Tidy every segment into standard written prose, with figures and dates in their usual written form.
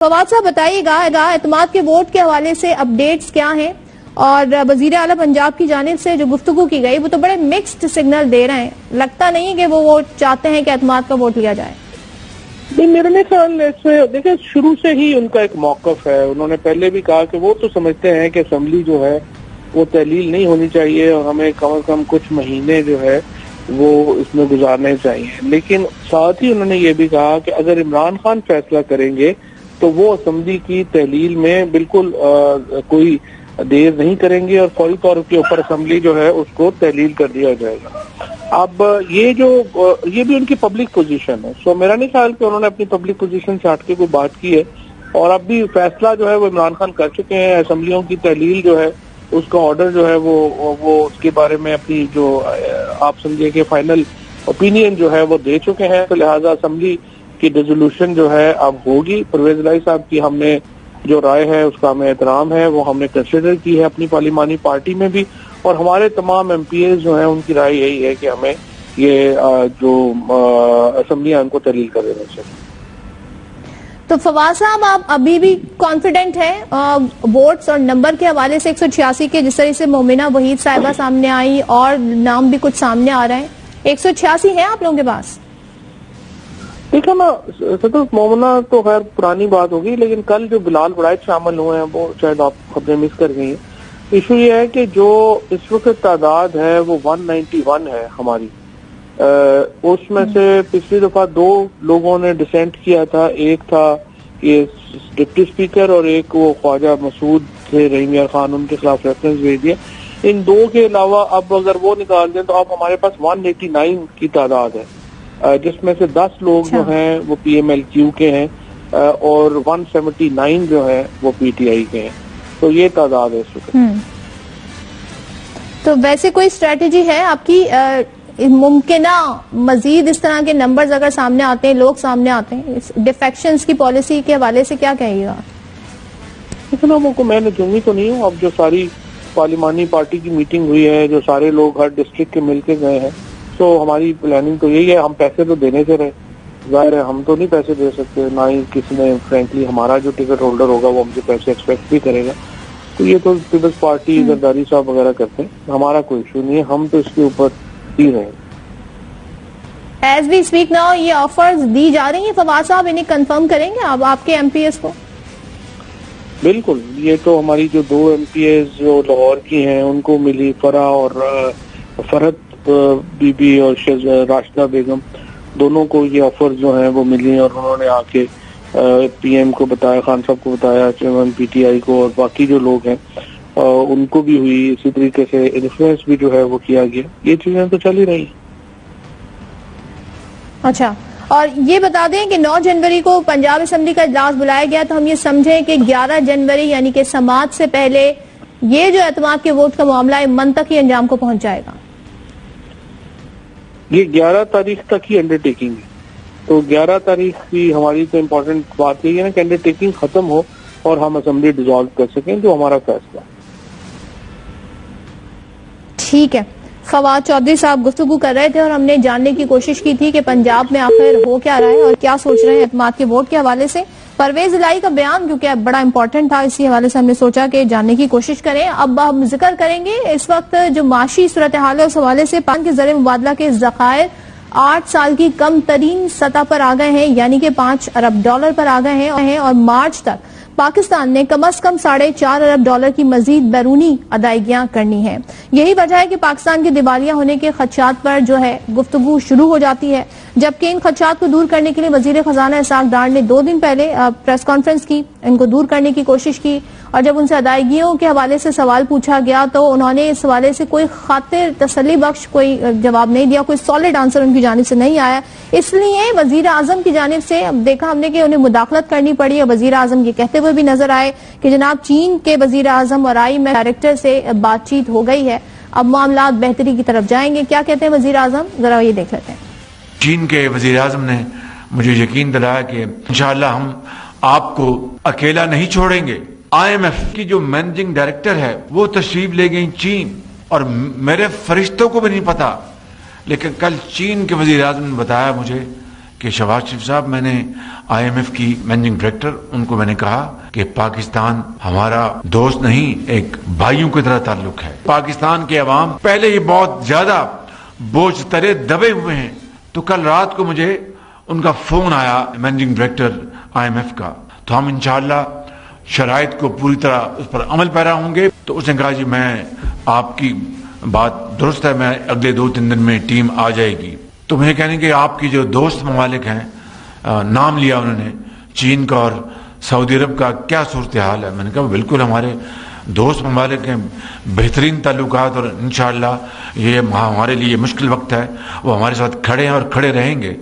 फवाद साहब बताइएगा, एतमाद के वोट के हवाले से अपडेट्स क्या हैं और वजीर आला पंजाब की जानिब से जो गुफ्तगू की गई वो तो बड़े मिक्स्ड सिग्नल दे रहे हैं। लगता नहीं कि वो चाहते हैं कि एतमाद का वोट लिया जाए। नहीं, मेरे ख्याल से देखिए शुरू से ही उनका एक मौकफ है। उन्होंने पहले भी कहा कि वो तो समझते हैं कि असम्बली जो है वो तहलील नहीं होनी चाहिए और हमें कम से कम कुछ महीने जो है वो इसमें गुजारने चाहिए। लेकिन साथ ही उन्होंने ये भी कहा कि अगर इमरान खान फैसला करेंगे तो वो असम्बली की तहलील में बिल्कुल कोई देर नहीं करेंगे और फौरी तौर के ऊपर असम्बली जो है उसको तहलील कर दिया जाएगा। अब ये भी उनकी पब्लिक पोजीशन है। सो मेरा नहीं ख्याल कि उन्होंने अपनी पब्लिक पोजीशन से हट के कोई बात की है और अब भी फैसला जो है वो इमरान खान कर चुके हैं। असम्बलियों की तहलील जो है उसका ऑर्डर जो है वो उसके बारे में अपनी जो आप समझिए कि फाइनल ओपिनियन जो है वो दे चुके हैं। तो लिहाजा असम्बली की रेजोल्यूशन जो है अब होगी। परवेज इलाही साहब की हमने जो राय है उसका हमें एहतराम है, वो हमने कंसिडर की है अपनी पार्लिमानी पार्टी में भी और हमारे तमाम एमपीए जो हैं उनकी राय यही है कि हमें ये जो असम्बली है उनको तहलील कर देना चाहिए। तो फवाद साहब आप अभी भी कॉन्फिडेंट हैं वोट्स और नंबर के हवाले से? 186 के जिस तरह से मोमिना वहीद साहिबा सामने आई और नाम भी कुछ सामने आ रहे हैं, 186 है आप लोगों के पास? देखो ना सदर, मोमिना तो खैर पुरानी बात होगी, लेकिन कल जो बिलाल बड़ाइच शामिल हुए हैं वो शायद आप खबरें मिस कर गई हैं। इशू ये है कि जो इस वक्त तादाद है वो 191 है हमारी। उसमें से पिछली दफा 2 लोगों ने डिसेंट किया था, एक था ये डिप्टी स्पीकर और एक वो ख्वाजा मसूद थे रहीम यार खान, उनके खिलाफ रेफरेंस भेज दिया। इन 2 के अलावा अब अगर वो निकाल दें तो अब हमारे पास 189 की तादाद है, जिसमें से 10 लोग जो हैं वो PMLQ के हैं और 179 जो है वो PTI के हैं। तो ये तादाद है इस वक्त। तो वैसे कोई स्ट्रेटेजी है आपकी मुमकिना मजीद इस तरह के नंबर्स अगर सामने आते हैं, लोग सामने आते हैं, डिफेक्शंस की पॉलिसी के हवाले से क्या कहिएगा? इतना को मैं नजूमी तो नहीं हूँ। अब जो सारी पार्लिमानी पार्टी की मीटिंग हुई है, जो सारे लोग हर डिस्ट्रिक्ट के मिलके गए हैं, तो हमारी प्लानिंग तो यही है। हम पैसे तो देने से रहे, जाहिर है हम तो नहीं पैसे दे सकते, ना ही किसी ने फ्रेंकली हमारा जो टिकट होल्डर होगा वो हमसे पैसे एक्सपेक्ट भी करेगा। तो ये तो पीपल्स पार्टी जरदारी साहब वगैरह करते हैं, हमारा कोई इशू नहीं है, हम तो इसके ऊपर ही रहे। एज वी स्पीक नाउ ये ऑफर्स दी जा रही है फवाद साहब, इन्हें कंफर्म करेंगे आप आपके MPs को? बिल्कुल, ये तो हमारी जो 2 MPs जो लाहौर की हैं उनको मिली, फरा और फरहत बीबी और राशिदा बेगम, दोनों को ये ऑफर जो है वो मिली और उन्होंने आके PM को बताया, खान साहब को बताया, चेयरमैन PTI को और बाकी जो लोग हैं उनको भी हुई। इसी तरीके से इन्फ्लुएंस भी जो है वो किया गया। ये चीजें तो चल ही रही। अच्छा, और ये बता दें कि 9 जनवरी को पंजाब असेंबली का इजलास बुलाया गया, तो हम ये समझें कि 11 जनवरी यानी कि समाअत से पहले ये जो एतमाद के वोट का मामला है मन तक ही अंजाम को पहुंच जाएगा। ये 11 तारीख तक ही अंडरटेकिंग है। तो 11 तारीख की हमारी तो इम्पोर्टेंट बात यही है ना कि अंडरटेकिंग खत्म हो और हम असेंबली डिसॉल्व कर सकें, जो हमारा फैसला। ठीक है, फवाद चौधरी साहब गुफ्तगू कर रहे थे और हमने जानने की कोशिश की थी कि पंजाब में आखिर हो क्या रहा है और क्या सोच रहे हैं एतमाद के वोट के हवाले से। परवेज इलाही का बयान क्योंकि बड़ा इंपॉर्टेंट था, इसी हवाले से हमने सोचा कि जानने की कोशिश करें। अब हम जिक्र करेंगे इस वक्त जो माशी सूरत हाल है उस हवाले से। पाकिस्तान के ज़र मुबादला के ज़खायर 8 साल की कम तरीन सतह पर आ गए हैं, यानी कि $5 अरब पर आ गए हैं और मार्च तक पाकिस्तान ने कम से कम $4.5 अरब की मजीद बैरूनी अदायगियां करनी है। यही वजह है कि पाकिस्तान के दिवालिया होने के खदशात पर जो है गुफ्तगू शुरू हो जाती है, जबकि इन खदशात को दूर करने के लिए वजीर खजाना इसहाक डार ने 2 दिन पहले प्रेस कॉन्फ्रेंस की, इनको दूर करने की कोशिश की और जब उनसे अदायगियों के हवाले से सवाल पूछा गया तो उन्होंने इस हवाले से कोई खातिर तसल्ली बख्श कोई जवाब नहीं दिया, कोई सॉलिड आंसर उनकी जानिब से नहीं आया। इसलिए वजीर आजम की जानिब से अब देखा हमने कि उन्हें मुदाखलत करनी पड़ी और वजीर आजम ये कहते हुए भी नजर आए कि जनाब चीन के वजीर आजम और IMF डायरेक्टर से बातचीत हो गई है, अब मामला बेहतरी की तरफ जाएंगे। क्या कहते हैं वजीर आजम, जरा ये देख लेते हैं। चीन के वजीर आजम ने मुझे यकीन दिलाया कि इंशाअल्लाह हम आपको अकेला नहीं छोड़ेंगे। IMF की जो मैनेजिंग डायरेक्टर है वो तशरीफ ले गई चीन और मेरे फरिश्तों को भी नहीं पता, लेकिन कल चीन के वजीर आजम ने बताया मुझे कि शहबाज शरीफ साहब, मैंने IMF की मैनेजिंग डायरेक्टर, उनको मैंने कहा कि पाकिस्तान हमारा दोस्त नहीं, एक भाइयों की तरह ताल्लुक है। पाकिस्तान के अवाम पहले ही बहुत ज्यादा बोझ तले दबे हुए हैं। तो कल रात को मुझे उनका फोन आया, मैनेजिंग डायरेक्टर IMF का, तो हम इंशाअल्लाह शराइत को पूरी तरह उस पर अमल पैरा होंगे। तो उसने कहा, जी मैं आपकी बात दुरुस्त है, मैं अगले 2-3 दिन में टीम आ जाएगी। तो मुझे कहने कि आपकी जो दोस्त ममालिक हैं, नाम लिया उन्होंने चीन का और सऊदी अरब का, क्या सूरत हाल है? मैंने कहा बिल्कुल हमारे दोस्त ममालिक हैं, बेहतरीन ताल्लुकात, और इंशाअल्लाह ये हमारे लिए मुश्किल वक्त है, वो हमारे साथ खड़े हैं और खड़े रहेंगे।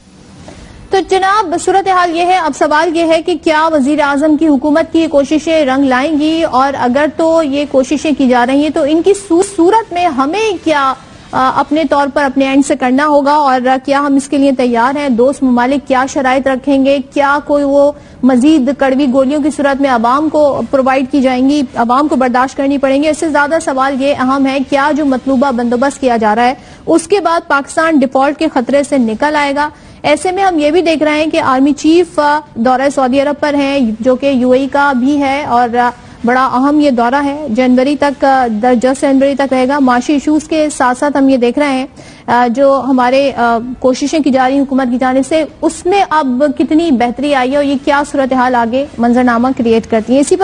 तो जनाब, सूरत हाल ये है, अब सवाल ये है कि क्या वजीर आजम की हुकूमत की कोशिशें रंग लाएंगी, और अगर तो ये कोशिशें की जा रही हैं तो इनकी सूरत में हमें क्या अपने तौर पर अपने एंड से करना होगा, और क्या हम इसके लिए तैयार हैं? दोस्त ममालिक क्या शराइत रखेंगे? क्या कोई वो मजीद कड़वी गोलियों की सूरत में अवाम को प्रोवाइड की जाएंगी, अवाम को बर्दाश्त करनी पड़ेंगी? इससे ज्यादा सवाल ये अहम है, क्या जो मतलूबा बंदोबस्त किया जा रहा है उसके बाद पाकिस्तान डिफॉल्ट के खतरे से निकल आएगा? ऐसे में हम ये भी देख रहे हैं कि आर्मी चीफ दौरे सऊदी अरब पर हैं, जो कि UAE का भी है, और बड़ा अहम ये दौरा है, जनवरी तक, 10 जनवरी तक रहेगा। माशी इशूज के साथ साथ हम ये देख रहे हैं जो हमारे कोशिशें की जा रही हुकूमत की जाने से, उसमें अब कितनी बेहतरी आई है और ये क्या सूरत हाल आगे मंजरनामा क्रिएट करती है। इसी